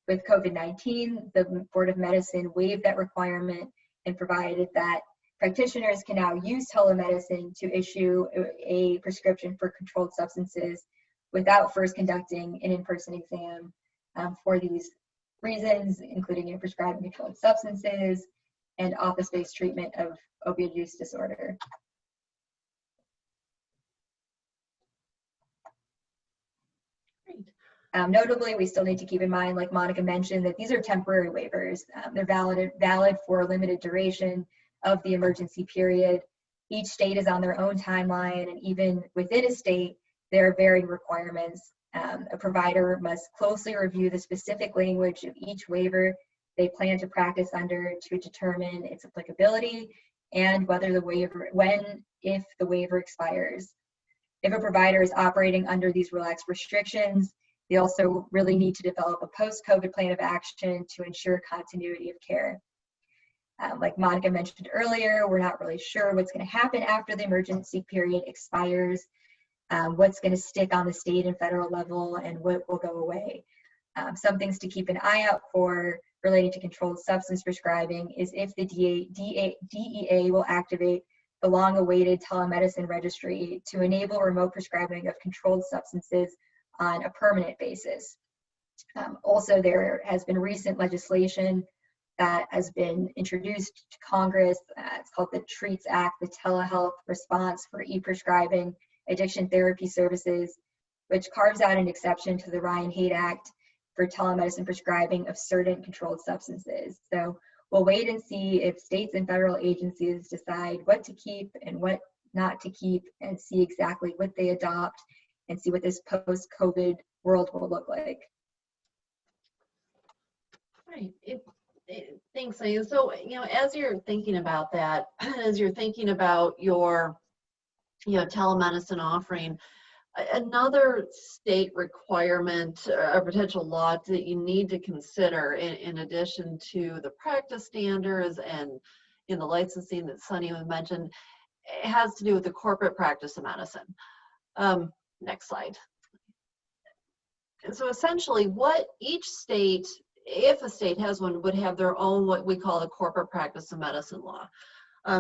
With COVID-19, the Board of Medicine waived that requirement and provided that practitioners can now use telemedicine to issue a prescription for controlled substances without first conducting an in-person exam for these reasons, including prescribing controlled substances and office-based treatment of opioid use disorder. Notably, we still need to keep in mind, like Monica mentioned, that these are temporary waivers. They're valid for a limited duration of the emergency period. Each state is on their own timeline, and even within a state, there are varying requirements. A provider must closely review the specific language of each waiver they plan to practice under to determine its applicability and whether the waiver, if the waiver expires. If a provider is operating under these relaxed restrictions, they also really need to develop a post-COVID plan of action to ensure continuity of care. Like Monica mentioned earlier, we're not really sure what's going to happen after the emergency period expires, what's going to stick on the state and federal level, and what will go away. Some things to keep an eye out for relating to controlled substance prescribing is if the DEA will activate the long-awaited telemedicine registry to enable remote prescribing of controlled substances on a permanent basis. Also, there has been recent legislation that has been introduced to Congress. It's called the TREATS Act, the Telehealth Response for E-Prescribing Addiction Therapy Services, which carves out an exception to the Ryan-Haight Act for telemedicine prescribing of certain controlled substances. So we'll wait and see if states and federal agencies decide what to keep and what not to keep, and see exactly what they adopt and see what this post-COVID world will look like. Right. Thanks, Aya. So, as you're thinking about that, as you're thinking about your, telemedicine offering, another state requirement or potential law that you need to consider in addition to the practice standards and in the licensing that Sunny mentioned, has to do with the corporate practice of medicine. Next slide. And so essentially what each state, if a state has one, would have their own what we call the corporate practice of medicine law.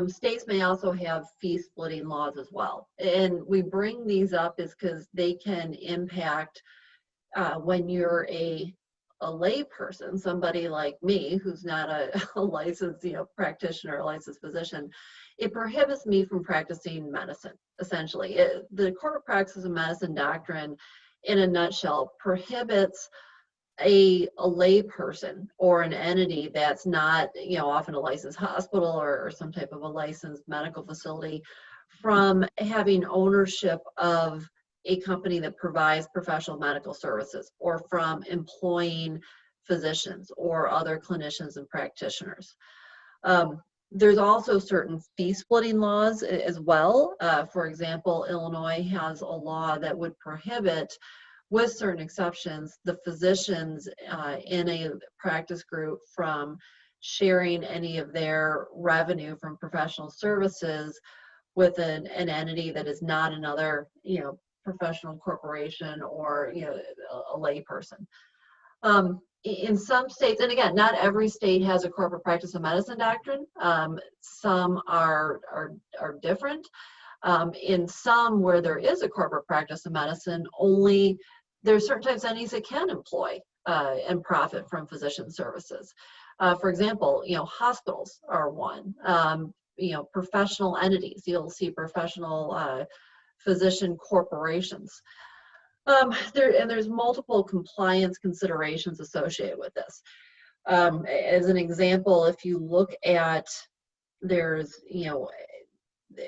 States may also have fee splitting laws as well. And we bring these up is because they can impact when you're a lay person, somebody like me who's not a licensed practitioner, a licensed physician. It prohibits me from practicing medicine, essentially. The corporate practice of medicine doctrine, in a nutshell, prohibits a lay person or an entity that's not, often a licensed hospital or some type of a licensed medical facility from having ownership of a company that provides professional medical services, or from employing physicians or other clinicians and practitioners. There's also certain fee splitting laws as well. For example, Illinois has a law that would prohibit, with certain exceptions, the physicians in a practice group from sharing any of their revenue from professional services with an entity that is not another, professional corporation or, a lay person. In some states, and again, not every state has a corporate practice of medicine doctrine. Some are different. In some where there is a corporate practice of medicine, only there's certain types of entities that can employ and profit from physician services. For example, hospitals are one. Professional entities, you'll see professional physician corporations. There's multiple compliance considerations associated with this. As an example, if you look at, there's,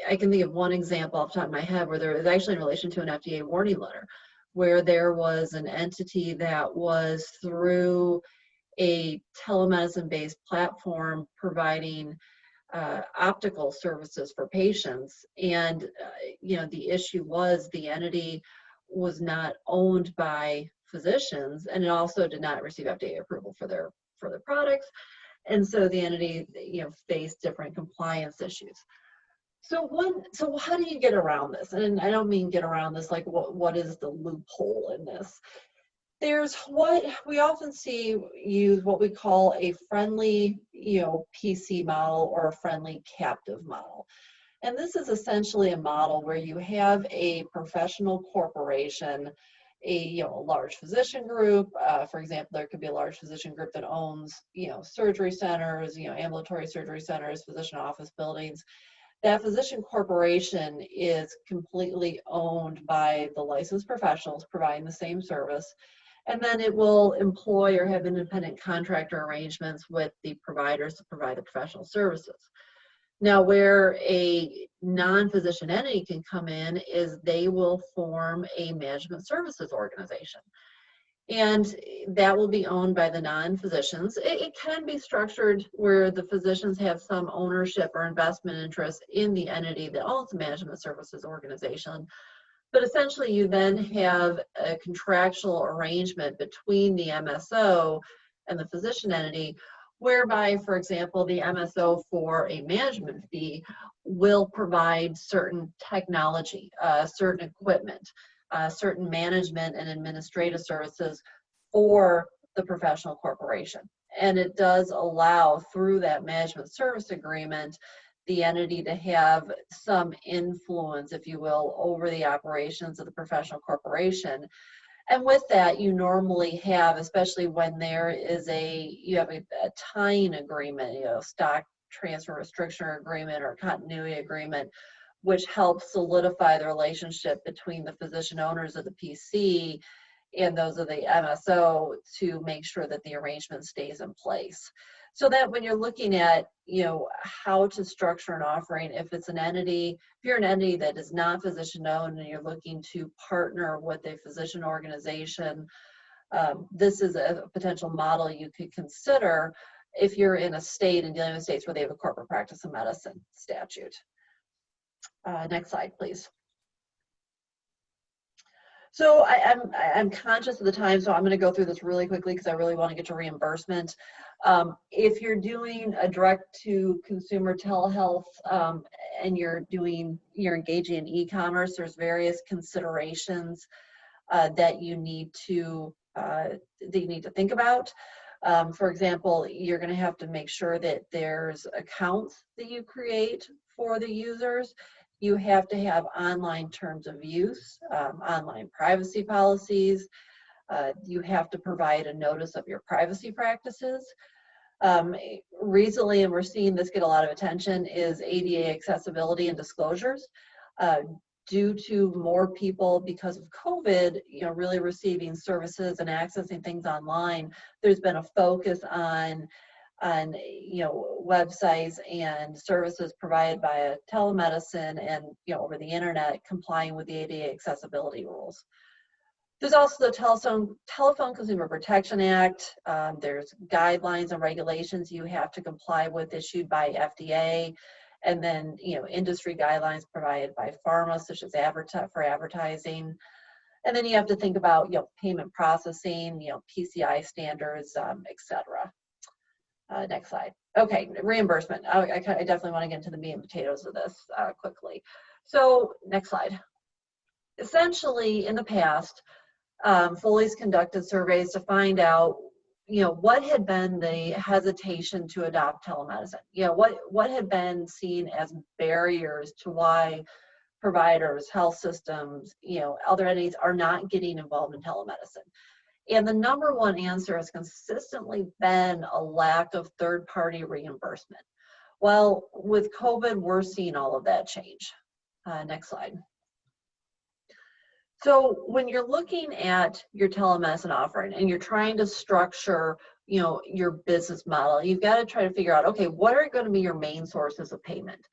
I can think of one example off the top of my head where there is actually in relation to an FDA warning letter, where there was an entity that was through a telemedicine-based platform providing optical services for patients. And, the issue was the entity was not owned by physicians, and it also did not receive FDA approval for their products. And so the entity, faced different compliance issues. So how do you get around this? And I don't mean get around this like what is the loophole in this? There's what we often see use what we call a friendly, PC model or a friendly captive model. And this is essentially a model where you have a professional corporation, a large physician group. For example, there could be a large physician group that owns surgery centers, ambulatory surgery centers, physician office buildings. That physician corporation is completely owned by the licensed professionals providing the same service. And then it will employ or have independent contractor arrangements with the providers to provide the professional services. Now, where a non-physician entity can come in is they will form a management services organization. And that will be owned by the non-physicians. It can be structured where the physicians have some ownership or investment interest in the entity that owns the management services organization. But essentially, you then have a contractual arrangement between the MSO and the physician entity, whereby, for example, the MSO for a management fee will provide certain technology, certain equipment, certain management and administrative services for the professional corporation. And it does allow, through that management service agreement, the entity to have some influence, if you will, over the operations of the professional corporation. And with that, you normally have, especially when there is you have a tying agreement, stock transfer restriction agreement or continuity agreement, which helps solidify the relationship between the physician owners of the PC and those of the MSO to make sure that the arrangement stays in place. So that when you're looking at, how to structure an offering, if you're an entity that is not physician owned and you're looking to partner with a physician organization, this is a potential model you could consider if you're in a state and dealing with states where they have a corporate practice of medicine statute. Next slide, please. So I'm conscious of the time, so I'm going to go through this really quickly because I really want to get to reimbursement. If you're doing a direct-to-consumer telehealth and you're engaging in e-commerce, there's various considerations that you need to think about. For example, you're going to have to make sure that there's accounts that you create for the users. You have to have online terms of use, online privacy policies. You have to provide a notice of your privacy practices. Recently, and we're seeing this get a lot of attention, is ADA accessibility and disclosures. Due to more people, because of COVID, really receiving services and accessing things online, there's been a focus on websites and services provided by telemedicine and over the internet complying with the ADA accessibility rules. There's also the Telephone Consumer Protection Act. There's guidelines and regulations you have to comply with issued by FDA, and then industry guidelines provided by pharma, such as for advertising. And then you have to think about payment processing, PCI standards, etc. Next slide. Okay, reimbursement. I definitely want to get into the meat and potatoes of this quickly. So next slide. Essentially, in the past, Foley's conducted surveys to find out, what had been the hesitation to adopt telemedicine. What had been seen as barriers to why providers, health systems, other entities are not getting involved in telemedicine. And the number one answer has consistently been a lack of third-party reimbursement. Well, with COVID, we're seeing all of that change. Next slide. So when you're looking at your telemedicine offering and you're trying to structure, your business model, you've got to try to figure out, okay, what are going to be your main sources of payment?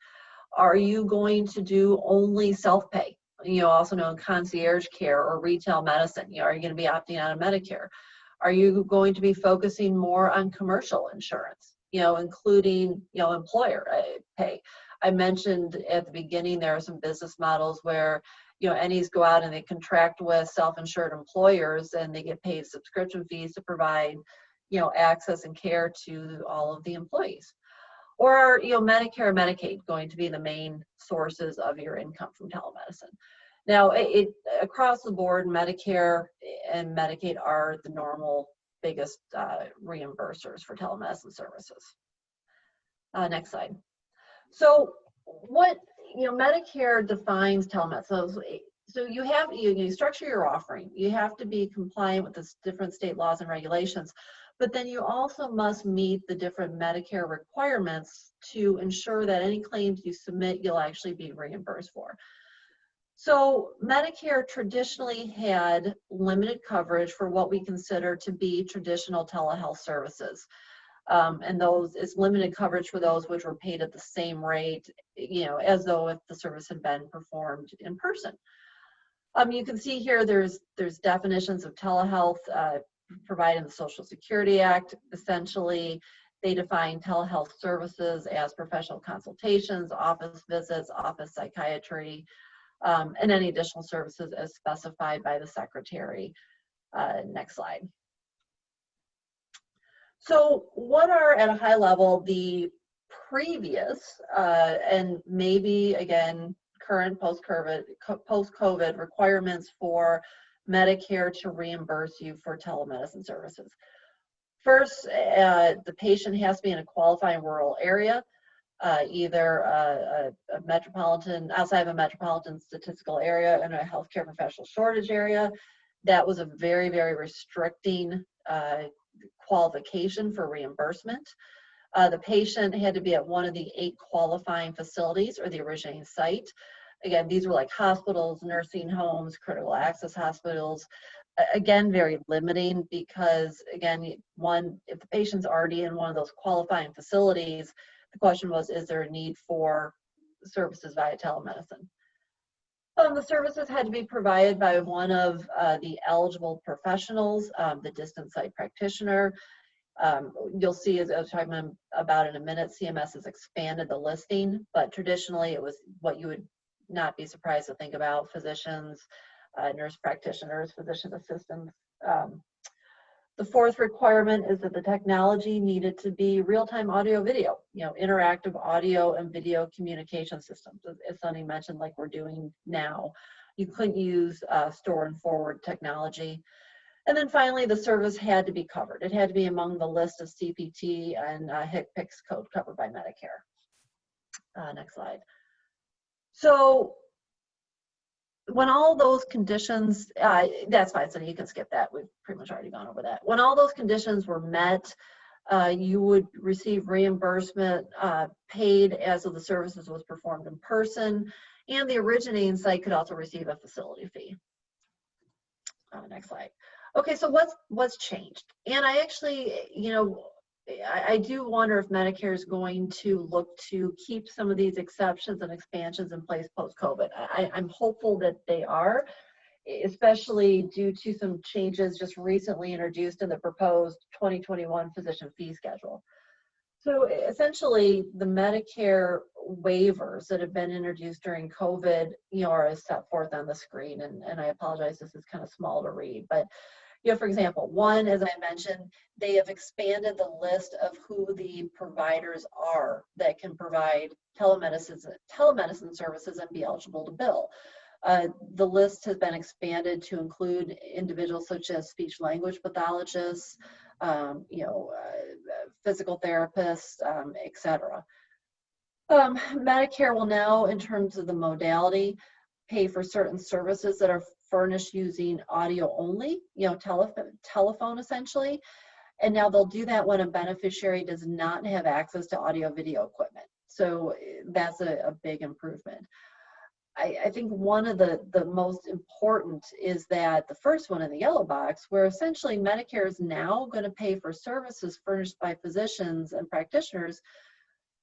Are you going to do only self-pay? Also known concierge care or retail medicine. Are you going to be opting out of Medicare? Are you going to be focusing more on commercial insurance, including, employer pay? I mentioned at the beginning, there are some business models where, entities go out and they contract with self-insured employers and they get paid subscription fees to provide, access and care to all of the employees. Or are, Medicare and Medicaid going to be the main sources of your income from telemedicine? Now, across the board, Medicare and Medicaid are the normal biggest reimbursers for telemedicine services. Next slide. So what, Medicare defines telemedicine. So you structure your offering. You have to be compliant with the different state laws and regulations, but then you also must meet the different Medicare requirements to ensure that any claims you submit, you'll actually be reimbursed for. So Medicare traditionally had limited coverage for what we consider to be traditional telehealth services. And those is limited coverage for those which were paid at the same rate, as though if the service had been performed in person. You can see here there's definitions of telehealth provided in the Social Security Act. Essentially, they define telehealth services as professional consultations, office visits, office psychiatry, and any additional services as specified by the Secretary. Next slide. So what are, at a high level, the previous and maybe, again, current post-COVID requirements for Medicare to reimburse you for telemedicine services? First, the patient has to be in a qualifying rural area, either a metropolitan, outside of a metropolitan statistical area, and a healthcare professional shortage area. That was a very, very restricting qualification for reimbursement. The patient had to be at one of the 8 qualifying facilities or the originating site. Again, these were like hospitals, nursing homes, critical access hospitals. Again, very limiting because, again, if the patient's already in one of those qualifying facilities, the question was, is there a need for services via telemedicine? The services had to be provided by one of the eligible professionals, the distant site practitioner. You'll see, as I was talking about in a minute, CMS has expanded the listing, but traditionally it was what you would not be surprised to think about: physicians, nurse practitioners, physician assistants. The fourth requirement is that the technology needed to be real-time audio video, interactive audio and video communication systems, as Sunny mentioned, like we're doing now. You couldn't use store and forward technology. And then finally, the service had to be covered. It had to be among the list of CPT and HCPCS code covered by Medicare. Next slide. So when all those conditions, that's fine, so you can skip that. We've pretty much already gone over that. When all those conditions were met, you would receive reimbursement paid as though the services was performed in person, and the originating site could also receive a facility fee. Next slide. Okay, so what's changed? And I actually, I do wonder if Medicare is going to look to keep some of these exceptions and expansions in place post-COVID. I'm hopeful that they are, especially due to some changes just recently introduced in the proposed 2021 physician fee schedule. So essentially, the Medicare waivers that have been introduced during COVID, are as set forth on the screen. And I apologize, this is kind of small to read, but for example, one, as I mentioned, they have expanded the list of who the providers are that can provide telemedicine services and be eligible to bill. The list has been expanded to include individuals such as speech language pathologists, physical therapists, etc. Medicare will now, in terms of the modality, pay for certain services that are furnished using audio only, telephone essentially. And now they'll do that when a beneficiary does not have access to audio video equipment. So that's a big improvement. I think one of the most important is that the first one in the yellow box, where essentially Medicare is now going to pay for services furnished by physicians and practitioners,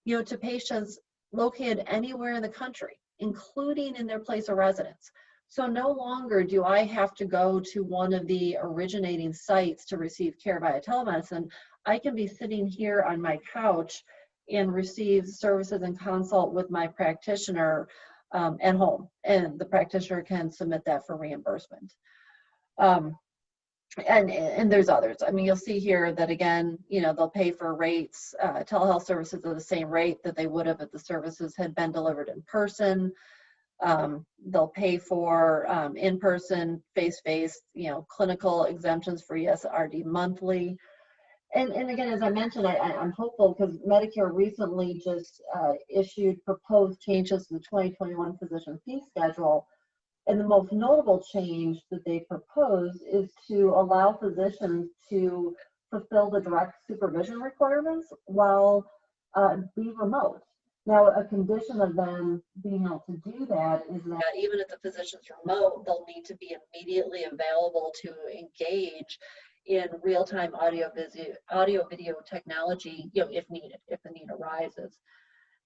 to patients located anywhere in the country, including in their place of residence. So no longer do I have to go to one of the originating sites to receive care via telemedicine. I can be sitting here on my couch and receive services and consult with my practitioner at home, and the practitioner can submit that for reimbursement. And there's others. I mean, you'll see here that again, they'll pay for rates, telehealth services at the same rate that they would have if the services had been delivered in person. They'll pay for in-person, face-to-face, clinical exemptions for ESRD monthly. And again, as I mentioned, I'm hopeful because Medicare recently just issued proposed changes to the 2021 physician fee schedule. And the most notable change that they propose is to allow physicians to fulfill the direct supervision requirements while being remote. Now, a condition of them being able to do that is that even if the physician's remote, they'll need to be immediately available to engage in real-time audio video technology, if needed, if the need arises.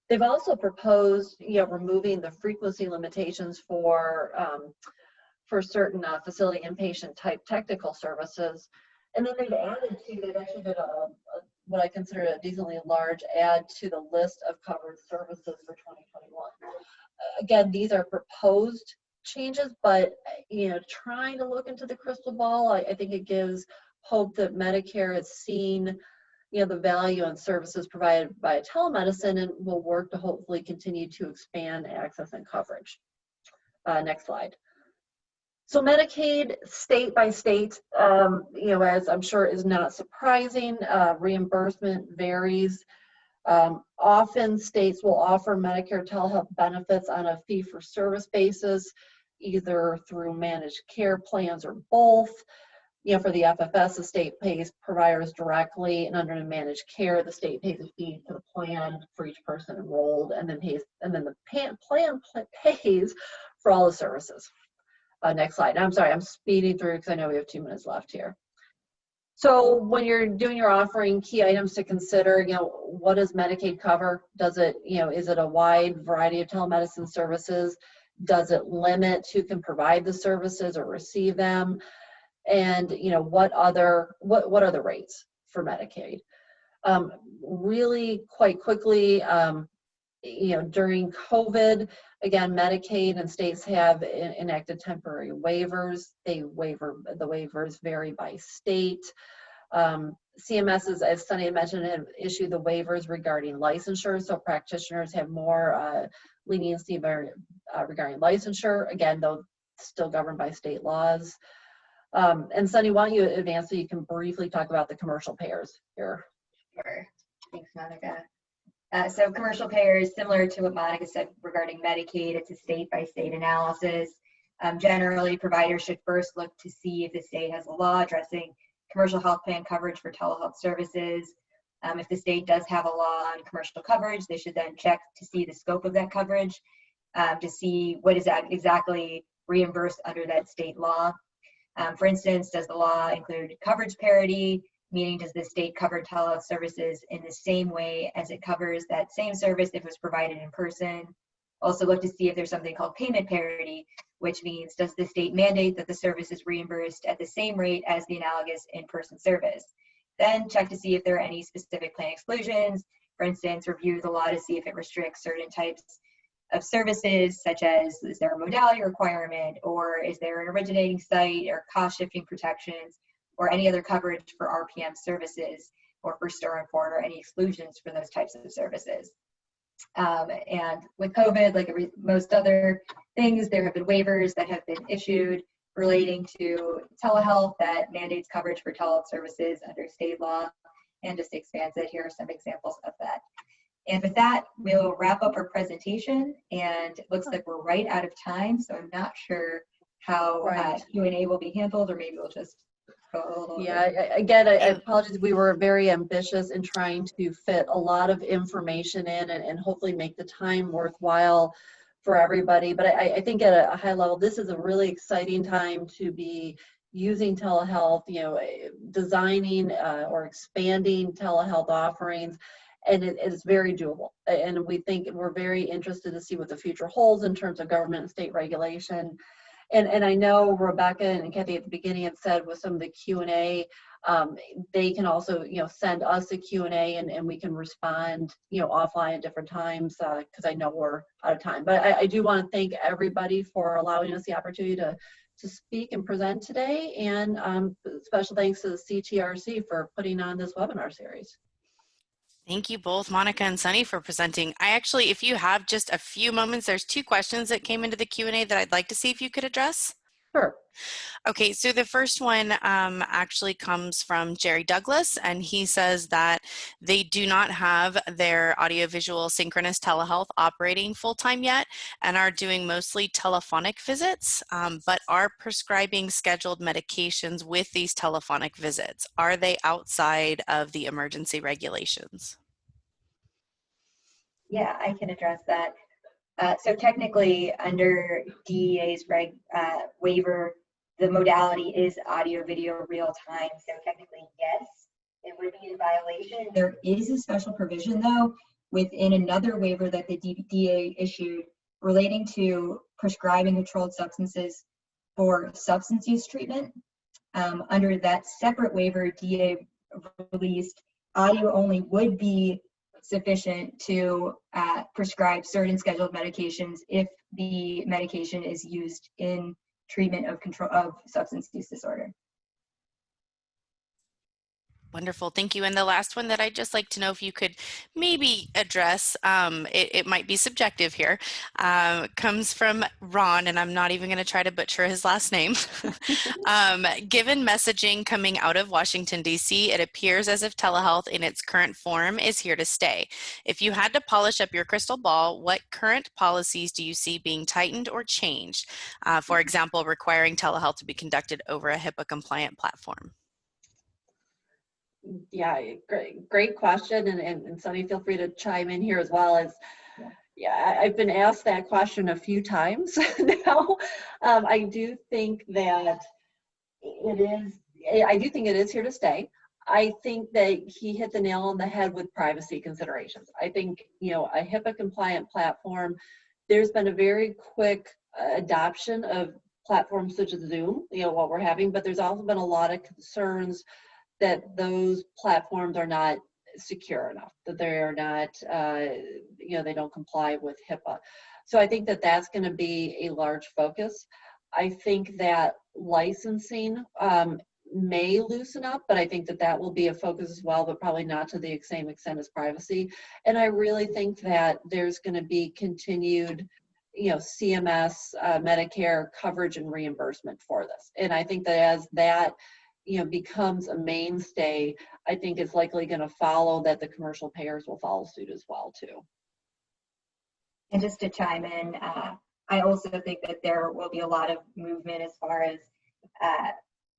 They've also proposed, removing the frequency limitations for certain facility inpatient type technical services. And then they've actually did what I consider a decently large add to the list of covered services for 2021. Again, these are proposed changes, but trying to look into the crystal ball, I think it gives hope that Medicare has seen the value and services provided by telemedicine and will work to hopefully continue to expand access and coverage. Next slide. So Medicaid, state by state, as I'm sure is not surprising, reimbursement varies. Often states will offer Medicare telehealth benefits on a fee-for-service basis, either through managed care plans or both. For the FFS, the state pays providers directly, and under the managed care, the state pays a fee to the plan for each person enrolled, and then the plan pays for all the services. Next slide. I'm sorry, I'm speeding through because I know we have 2 minutes left here. So when you're doing your offering, key items to consider, what does Medicaid cover? Does it, is it a wide variety of telemedicine services? Does it limit who can provide the services or receive them? And what are the rates for Medicaid? Really quite quickly, during COVID, again, Medicaid and states have enacted temporary waivers. The waivers vary by state. CMS, as Sunny had mentioned, have issued the waivers regarding licensure, so practitioners have more leniency regarding licensure. Again, though still governed by state laws. And Sunny, why don't you advance so you can briefly talk about the commercial payers here. Sure. Thanks, Monica. So commercial payers, similar to what Monica said regarding Medicaid, it's a state-by-state analysis. Generally, providers should first look to see if the state has a law addressing commercial health plan coverage for telehealth services. If the state does have a law on commercial coverage, they should then check to see the scope of that coverage, to see what is that exactly reimbursed under that state law. For instance, does the law include coverage parity, meaning does the state cover telehealth services in the same way as it covers that same service if it was provided in person? Also look to see if there's something called payment parity, which means does the state mandate that the service is reimbursed at the same rate as the analogous in-person service? Then check to see if there are any specific plan exclusions. For instance, review the law to see if it restricts certain types of services, such as is there a modality requirement, or is there an originating site or cost shifting protections, or any other coverage for RPM services or for store and forward, or any exclusions for those types of services. And with COVID, like most other things, there have been waivers that have been issued relating to telehealth that mandates coverage for telehealth services under state law, and just expands it. Here are some examples of that. And with that, we'll wrap up our presentation, and it looks like we're right out of time, so I'm not sure how Q&A will be handled, or maybe we'll just go a little again, I apologize. We were very ambitious in trying to fit a lot of information in and hopefully make the time worthwhile for everybody. But I think at a high level, this is a really exciting time to be using telehealth, designing or expanding telehealth offerings. And it is very doable. And we think we're very interested to see what the future holds in terms of government and state regulation. And I know Rebecca and Kathy at the beginning had said with some of the Q&A, they can also, send us a Q&A and we can respond, offline at different times because I know we're out of time. But I do want to thank everybody for allowing us the opportunity to to speak and present today, and special thanks to the CTRC for putting on this webinar series. Thank you both, Monica and Sunny, for presenting. I actually, if you have just a few moments, there's 2 questions that came into the Q&A that I'd like to see if you could address. Sure. Okay, so the first one actually comes from Jerry Douglas, and he says that they do not have their audiovisual synchronous telehealth operating full-time yet and are doing mostly telephonic visits, but are prescribing scheduled medications with these telephonic visits. Are they outside of the emergency regulations? Yeah, I can address that. So technically, under DEA's waiver, the modality is audio, video, real time. So technically, yes, it would be in violation. There is a special provision, though, within another waiver that the DEA issued relating to prescribing controlled substances for substance use treatment. Under that separate waiver, DEA released audio only would be sufficient to prescribe certain scheduled medications if the medication is used in treatment of substance use disorder. Wonderful, thank you. And the last one that I'd just like to know if you could maybe address, it might be subjective here, comes from Ron, and I'm not even going to try to butcher his last name. Given messaging coming out of Washington, D.C., it appears as if telehealth in its current form is here to stay. If you had to polish up your crystal ball, what current policies do you see being tightened or changed? For example, requiring telehealth to be conducted over a HIPAA-compliant platform. Yeah, great question, and Sunny, feel free to chime in here as well. As yeah, I've been asked that question a few times now. I do think that it is here to stay. I think that he hit the nail on the head with privacy considerations. I think, you know, a HIPAA compliant platform, there's been a very quick adoption of platforms such as Zoom, you know, what we're having, but there's also been a lot of concerns that those platforms are not secure enough, that they are not, you know, they don't comply with HIPAA. So I think that that's going to be a large focus. I think that licensing may loosen up, but I think that that will be a focus as well, but probably not to the same extent as privacy. And I really think that there's going to be continued, you know, CMS, Medicare coverage and reimbursement for this. And I think that as that, you know, becomes a mainstay, I think it's likely going to follow that the commercial payers will follow suit as well too. And just to chime in, I also think that there will be a lot of movement as far as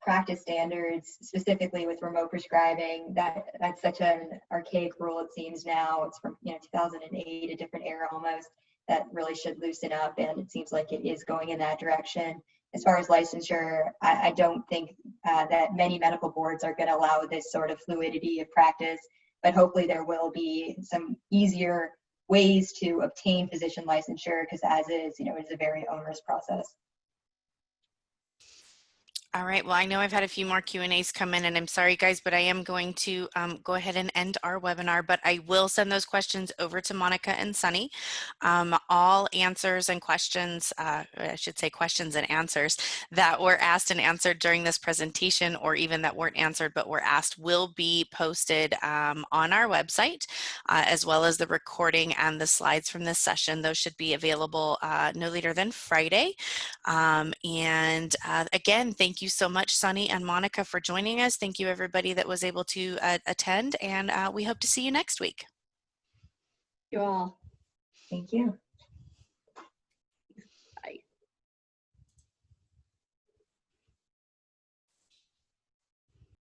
practice standards, specifically with remote prescribing. That's such an archaic rule, it seems now. It's from 2008, a different era almost, that really should loosen up, and it seems like it is going in that direction. As far as licensure, I don't think that many medical boards are going to allow this sort of fluidity of practice, but hopefully there will be some easier ways to obtain physician licensure, because as is, it is a very onerous process. All right, well, I know I've had a few more Q&As come in, and I'm sorry, guys, but I am going to go ahead and end our webinar, but I will send those questions over to Monica and Sunny. All answers and questions, I should say questions and answers that were asked and answered during this presentation, or even that weren't answered but were asked, will be posted on our website, as well as the recording and the slides from this session. Those should be available no later than Friday. And again, thank you so much, Sunny and Monica, for joining us. Thank you, everybody that was able to attend, and we hope to see you next week. You all. Thank you.